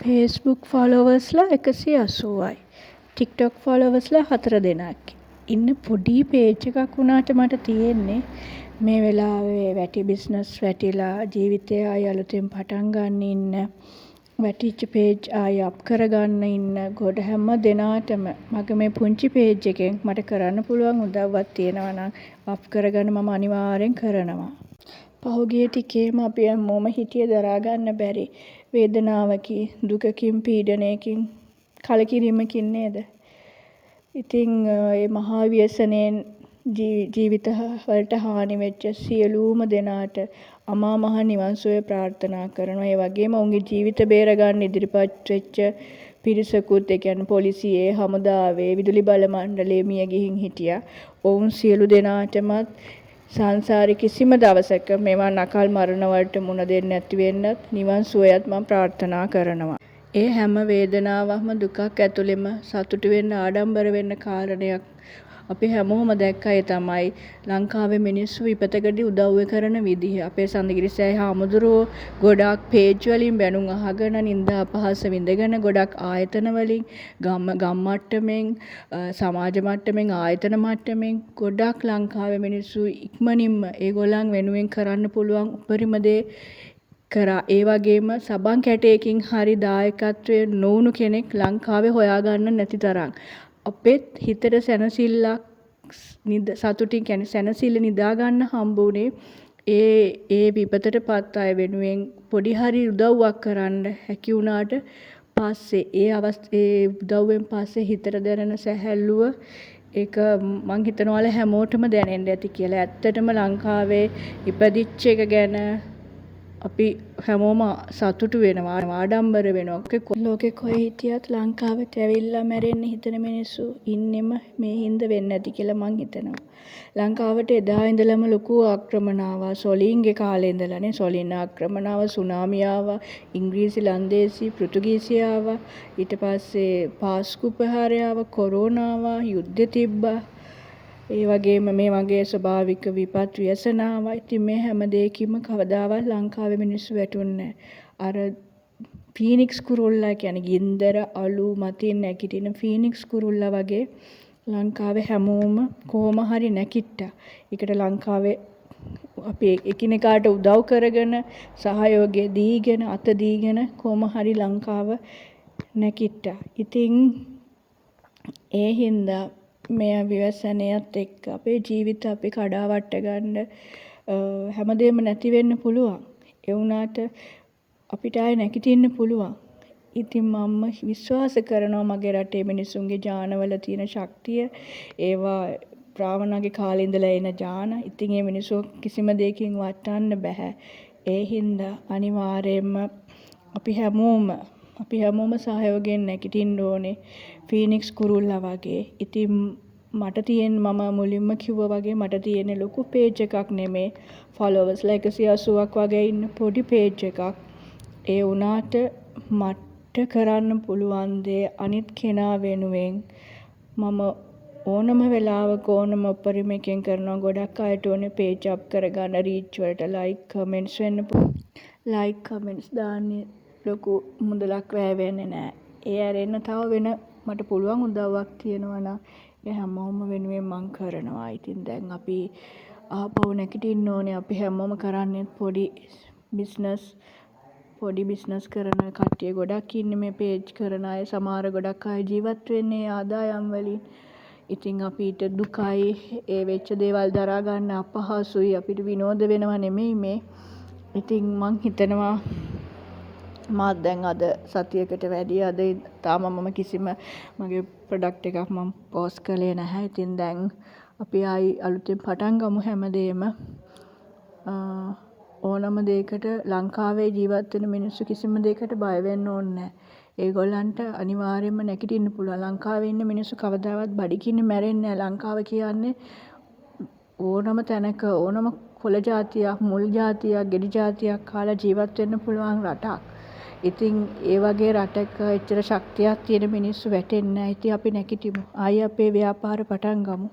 Facebook ෆොලෝවර්ස්ලා 180යි. TikTok ෆොලෝවර්ස්ලා 4 දෙනෙක්. ඉන්න පොඩි පේජ් එකක් වුණාට මට තියෙන්නේ මේ වෙලාවේ වැටි බිස්නස් වැටිලා ජීවිතය ආයි අලුතෙන් පටන් ගන්න ඉන්න වැටිච්ච පේජ් ආයි අප් කරගන්න ඉන්න ගොඩ හැම දෙනාටම මගේ මේ පුංචි පේජ් එකෙන් මට කරන්න පුළුවන් උදව්වක් තියෙනවා නම් අප් කරගන්න මම අනිවාර්යෙන් කරනවා. පහුගිය ටිකේම අපි හැමෝම හිතිය දරා ගන්න බැරි වේදනාවකින් දුකකින් පීඩනයකින් කලකිරීමකින් නේද? ඉතින් මේ මහා ව්‍යසනයෙන් ජීවිත වලට හානි වෙච්ච සියලුම දෙනාට අමා මහ නිවන් සුවය ප්‍රාර්ථනා කරනවා. ඒ වගේම ඔවුන්ගේ ජීවිත බේර ගන්න ඉදිරිපත් වෙච්ච පිරිසකුත් ඒ කියන්නේ පොලිසියේ හමුදාවේ විදුලි බල මණ්ඩලයේ මිය ගිහින් හිටියා. ඔවුන් සියලු දෙනාටමත් සංසාරේ කිසිම දවසක මේවා නකල් මරණ වලට මුණ දෙන්නේ නැති වෙන්නත් නිවන් සුවයත් මම ප්‍රාර්ථනා කරනවා. ඒ හැම වේදනාවක්ම දුකක් ඇතුළෙම සතුටු වෙන්න ආඩම්බර වෙන්න කාරණයක් අපි හැමෝම දැක්කයි තමයි ලංකාවේ මිනිස්සු විපතකදී උදව් කරන විදිහ. අපේ සඳගිරිසෑය හාමුදුරුවෝ ගොඩාක් පේජ් වලින් බැනුම් අහගෙන නින්දා අපහාස විඳගෙන ගොඩක් ආයතන වලින් ගම් මට්ටමින් සමාජ මට්ටමින් ආයතන මට්ටමින් ගොඩක් ලංකාවේ මිනිස්සු ඉක්මනින්ම ඒගොල්ලන් වෙනුවෙන් කරන්න පුළුවන් උපරිම දේ කරා. ඒ වගේම සබන් කැටයකින් හරි දායකත්වයේ නොවුණු කෙනෙක් ලංකාවේ හොයාගන්න නැති තරම්. අපෙත් හිතට සැනසෙල්ලක් සතුටින් කියන්නේ සැනසෙල්ල නිදා ගන්න හම්බුනේ ඒ විපතටපත් අය වෙනුවෙන් පොඩි හරි උදව්වක් කරන්න හැකි වුණාට පස්සේ ඒ උදව්වෙන් පස්සේ හිතට දැනෙන සැහැල්ලුව ඒක මං හිතනවාල හැමෝටම දැනෙන්න ඇති කියලා. ඇත්තටම ලංකාවේ ඉපදිච්ච එක ගැන අපි හැමෝම සතුටු වෙනවා ආඩම්බර වෙනවා. ලෝකෙ කොහේ හිටියත් ලංකාවට ඇවිල්ලා මැරෙන්න හිතන මිනිස්සු ඉන්නෙම මේ හින්දා වෙන්නේ නැති කියලා මං හිතනවා. ලංකාවට එදා ඉඳලම ලොකු ආක්‍රමණ ආවා. සොලින්ගේ කාලේ ඉඳලානේ සොලින් ආක්‍රමණ ආවා, සුනාමි ආවා, ඉංග්‍රීසි ලන්දේසි පෘතුගීසි ආවා, ඊට පස්සේ පාස්කු ප්‍රහාරය ආවා, කොරෝනා ආවා, යුද්ධ තිබ්බා. ඒ වගේම මේ වගේ ස්වභාවික විපත් ව්‍යසන ආවා. ඉතින් මේ හැම දෙයකින්ම කවදාවත් ලංකාවේ මිනිස්සු වැටුන්නේ අර ෆීනික්ස් කුරුල්ලා කියන්නේ ගින්දර අලු මතින් නැගිටින ෆීනික්ස් කුරුල්ලා වගේ ලංකාවේ හැමෝම කොහොම හරි නැගිට්ටා. ඒකට ලංකාවේ අපි එකිනෙකාට උදව් කරගෙන සහයෝගය දීගෙන අත දීගෙන කොහොම හරි ලංකාව නැගිට්ටා. ඉතින් ඒ හින්දා මේ විවසනයත් එක්ක අපේ ජීවිත අපි කඩාවට්ට ගන්න හැමදේම නැති වෙන්න පුළුවන්. ඒ වුණාට අපිට ආයෙ නැගිටින්න පුළුවන්. ඉතින් මම විශ්වාස කරනවා මගේ රටේ මිනිසුන්ගේ ජානවල තියෙන ශක්තිය. ඒවා රාවණගේ කාලේ ඉඳලා එන ජාන. ඉතින් මේ මිනිස්සු කිසිම දෙයකින් වටන්න බෑ. ඒ හින්දා අනිවාර්යයෙන්ම අපි හැමෝම සහයෝගයෙන් නැගිටින්න ඕනේ. ෆීනික්ස් කුරුල්ලා වගේ. ඉතින් මට තියෙන මම මුලින්ම කිව්වා වගේ මට තියෙන ලොකු පේජ් එකක් නෙමේ. ෆොලෝවර්ස්ලා 180ක් වගේ ඉන්න පොඩි පේජ් එකක්. ඒ වුණාට මට කරන්න පුළුවන් දේ අනිත් කෙනා වෙනුවෙන් මම ඕනම වෙලාවක ඕනම උපරිමයෙන් කරනවා. ගොඩක් අයට ඕනේ පේජ් අප් කරගන්න රීච් වලට ලයික් කමෙන්ට්ස් වෙන්න ලයික් කමෙන්ට්ස් දාන්නේ ලොකු මුදලක් වැය වෙන්නේ නැහැ. ඒ ඇරෙන්න තව වෙන මට පුළුවන් උදව්වක් තියෙනවා නම් ඒ හැමෝම වෙනුවෙන් මං කරනවා. ඉතින් දැන් අපි ආපහු නැගිටින්න ඕනේ. අපි හැමෝම කරන්නේ පොඩි බිස්නස් කරන කට්ටිය ගොඩක් ඉන්නේ මේ පේජ් කරන අය. සමහර ගොඩක් අය ජීවත් වෙන්නේ ආදායම් වලින්. ඉතින් අපිට දුකයි ඒ වෙච්ච දේවල් දරා ගන්න අපහසුයි. අපිට විනෝද වෙනවා නෙමෙයි මේ. ඉතින් මං හිතනවා මාත් දැන් අද සතියකට වැඩි අද තාම මම කිසිම මගේ ප්‍රොඩක්ට් එකක් මම පෝස්ට් කළේ නැහැ. ඉතින් දැන් අපි ආයි අලුතෙන් පටන් ගමු හැමදේම. ඕනම දෙයකට ලංකාවේ ජීවත් වෙන මිනිස්සු කිසිම දෙයකට බය වෙන්න ඕනේ නැහැ. ඒගොල්ලන්ට අනිවාර්යයෙන්ම නැගිටින්න පුළුවන්. ලංකාවේ ඉන්න මිනිස්සු කවදාවත් බඩගින්න මැරෙන්නේ නැහැ. ලංකාව කියන්නේ ඕනම තැනක ඕනම කොළ ජාතියක්, මුල් ජාතියක්, ගෙඩි ජාතියක් කාලා ජීවත් වෙන්න පුළුවන් රටක්. ඉතින් ඒ වගේ රටක එච්චර ශක්තියක් තියෙන මිනිස්සු වැටෙන්නේ නැහැ. ඉතින් අපි නැගිටිමු. ආයි අපේ ව්‍යාපාර පටන් ගමු.